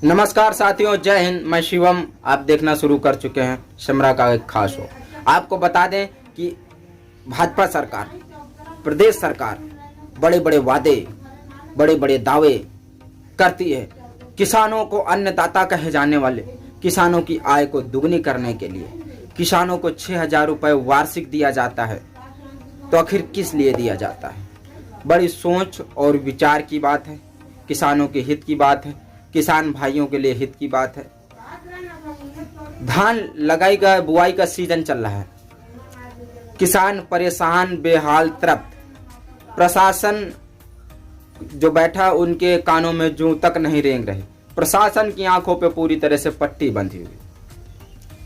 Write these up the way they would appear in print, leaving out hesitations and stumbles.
नमस्कार साथियों, जय हिंद। मैं शिवम। आप देखना शुरू कर चुके हैं समरा का एक खास शो। आपको बता दें कि भाजपा सरकार, प्रदेश सरकार बड़े बड़े वादे, बड़े बड़े दावे करती है। किसानों को अन्नदाता कहे जाने वाले किसानों की आय को दुगनी करने के लिए किसानों को 6,000 रुपये वार्षिक दिया जाता है। तो आखिर किस लिए दिया जाता है? बड़ी सोच और विचार की बात है, किसानों के हित की बात है, किसान भाइयों के लिए हित की बात है। धान लगाई का बुआई का सीजन चल रहा है, किसान परेशान, बेहाल, तृप्त। प्रशासन जो बैठा उनके कानों में जूं तक नहीं रेंग रहे। प्रशासन की आंखों पे पूरी तरह से पट्टी बंधी हुई।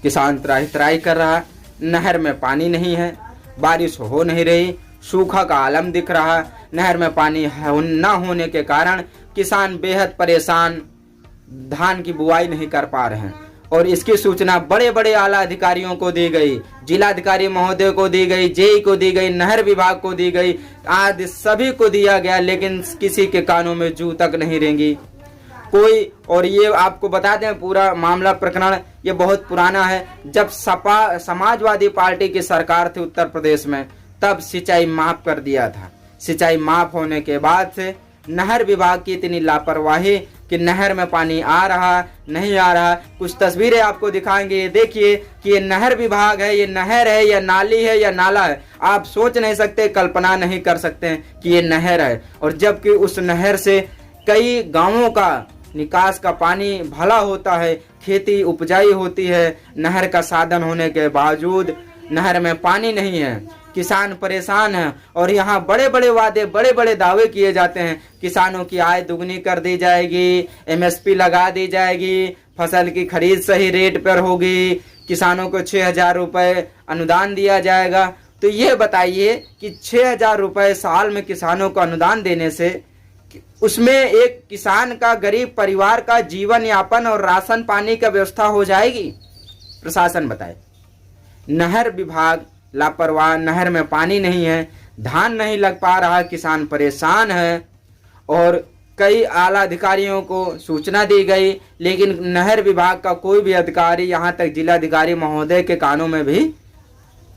किसान त्राही त्राही कर रहा, नहर में पानी नहीं है, बारिश हो नहीं रही, सूखा का आलम दिख रहा। नहर में पानी न होने के कारण किसान बेहद परेशान, धान की बुआई नहीं कर पा रहे हैं। और इसकी सूचना बड़े बड़े आला अधिकारियों को दी गई, जिलाधिकारी महोदय को दी गई, जेई को दी गई, नहर विभाग को दी गई, आदि सभी को दिया गया, लेकिन किसी के कानों में जूं तक नहीं रेंगी कोई। और ये आपको बता दें, पूरा मामला प्रकरण ये बहुत पुराना है। जब सपा समाजवादी पार्टी की सरकार थी उत्तर प्रदेश में, तब सिंचाई माफ कर दिया था। सिंचाई माफ होने के बाद से नहर विभाग की इतनी लापरवाही कि नहर में पानी आ रहा नहीं आ रहा। कुछ तस्वीरें आपको दिखाएंगे, ये देखिए कि ये नहर विभाग है, ये नहर है या नाली है या नाला है। आप सोच नहीं सकते, कल्पना नहीं कर सकते हैं कि ये नहर है। और जबकि उस नहर से कई गांवों का निकास का पानी भला होता है, खेती उपजाई होती है। नहर का साधन होने के बावजूद नहर में पानी नहीं है, किसान परेशान है। और यहाँ बड़े बड़े वादे, बड़े बड़े दावे किए जाते हैं। किसानों की आय दुगनी कर दी जाएगी, एमएसपी लगा दी जाएगी, फसल की खरीद सही रेट पर होगी, किसानों को 6,000 रुपये अनुदान दिया जाएगा। तो ये बताइए कि 6,000 रुपये साल में किसानों को अनुदान देने से उसमें एक किसान का, गरीब परिवार का जीवन यापन और राशन पानी का व्यवस्था हो जाएगी? प्रशासन बताए। नहर विभाग लापरवाह, नहर में पानी नहीं है, धान नहीं लग पा रहा, किसान परेशान है। और कई आला अधिकारियों को सूचना दी गई, लेकिन नहर विभाग का कोई भी अधिकारी, यहाँ तक जिलाधिकारी महोदय के कानों में भी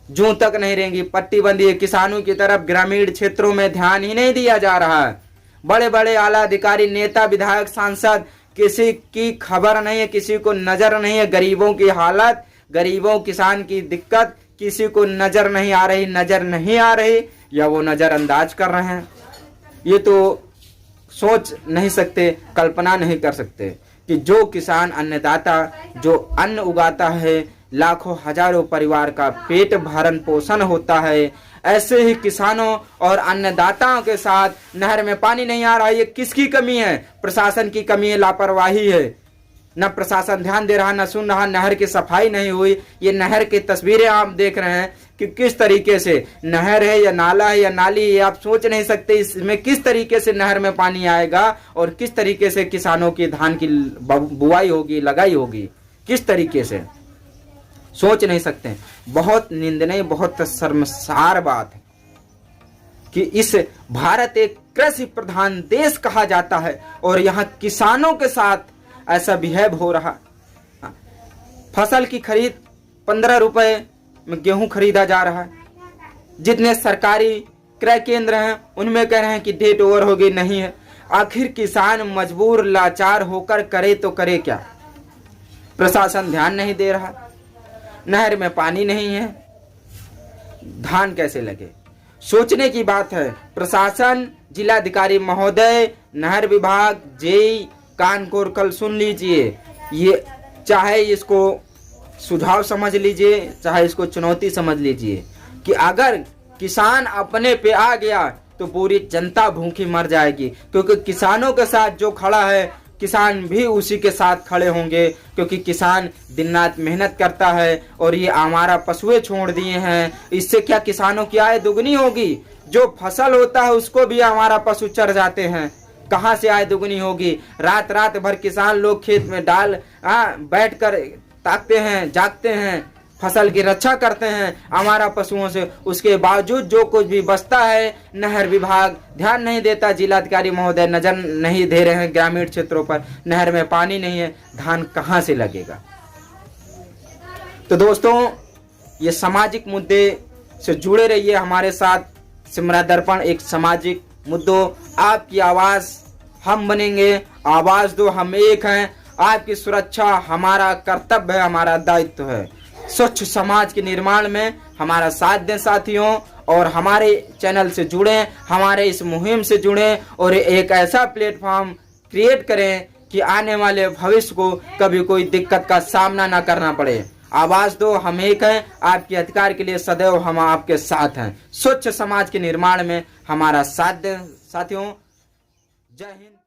जूं तक नहीं रहेंगी, पट्टी बंदी है। किसानों की तरफ ग्रामीण क्षेत्रों में ध्यान ही नहीं दिया जा रहा है। बड़े बड़े आला अधिकारी, नेता, विधायक, सांसद, किसी की खबर नहीं है, किसी को नजर नहीं है। गरीबों की हालत, गरीबों किसान की दिक्कत किसी को नजर नहीं आ रही, या वो नजरअंदाज कर रहे हैं। ये तो सोच नहीं सकते, कल्पना नहीं कर सकते कि जो किसान, अन्नदाता जो अन्न उगाता है, लाखों हजारों परिवार का पेट भरण पोषण होता है, ऐसे ही किसानों और अन्नदाताओं के साथ नहर में पानी नहीं आ रहा। ये किसकी कमी है? प्रशासन की कमी है, लापरवाही है। न प्रशासन ध्यान दे रहा, न सुन रहा, नहर की सफाई नहीं हुई। ये नहर की तस्वीरें आप देख रहे हैं कि किस तरीके से नहर है या नाला है या नाली है। आप सोच नहीं सकते इसमें किस तरीके से नहर में पानी आएगा और किस तरीके से किसानों की धान की बुआई होगी, लगाई होगी, किस तरीके से सोच नहीं सकते। बहुत निंदनीय, बहुत शर्मसार बात है कि इस भारत एक कृषि प्रधान देश कहा जाता है और यहाँ किसानों के साथ ऐसा बिहेव हो रहा। फसल की खरीद 15 रुपए में गेहूं खरीदा जा रहा है। जितने सरकारी क्रय केंद्र हैं उनमें कह रहे हैं कि डेट ओवर हो गई, नहीं है। आखिर किसान मजबूर, लाचार होकर करे तो करे क्या? प्रशासन ध्यान नहीं दे रहा, नहर में पानी नहीं है, धान कैसे लगे? सोचने की बात है। प्रशासन, जिलाधिकारी महोदय, नहर विभाग, जेई, कान खोल कर सुन लीजिए। ये चाहे इसको सुझाव समझ लीजिए, चाहे इसको चुनौती समझ लीजिए कि अगर किसान अपने पे आ गया तो पूरी जनता भूखी मर जाएगी। क्योंकि किसानों के साथ जो खड़ा है, किसान भी उसी के साथ खड़े होंगे। क्योंकि किसान दिन रात मेहनत करता है और ये आवारा पशुएं छोड़ दिए हैं। इससे क्या किसानों की आय दुगनी होगी? जो फसल होता है उसको भी आवारा पशु चर जाते हैं, कहाँ से आय दुगनी होगी? रात रात भर किसान लोग खेत में बैठ कर ताकते हैं, जागते हैं, फसल की रक्षा करते हैं हमारा पशुओं से, उसके बावजूद जो कुछ भी बचता है नहर विभाग ध्यान नहीं देता, जिलाधिकारी महोदय नजर नहीं दे रहे हैं ग्रामीण क्षेत्रों पर। नहर में पानी नहीं है, धान कहां से लगेगा। तो दोस्तों ये सामाजिक मुद्दे से जुड़े रहिए हमारे साथ। सिमरा दर्पण एक सामाजिक मुद्दों, आपकी आवाज हम बनेंगे, आवाज दो हम एक हैं। आपकी सुरक्षा हमारा कर्तव्य है, हमारा दायित्व है। स्वच्छ समाज के निर्माण में हमारा साथ दें साथियों, और हमारे चैनल से जुड़ें, हमारे इस मुहिम से जुड़ें और एक ऐसा प्लेटफॉर्म क्रिएट करें कि आने वाले भविष्य को कभी कोई दिक्कत का सामना ना करना पड़े। आवाज दो हम एक हैं, आपके अधिकार के लिए सदैव हम आपके साथ हैं। स्वच्छ समाज के निर्माण में हमारा साथ दें साथियों। जय हिंद।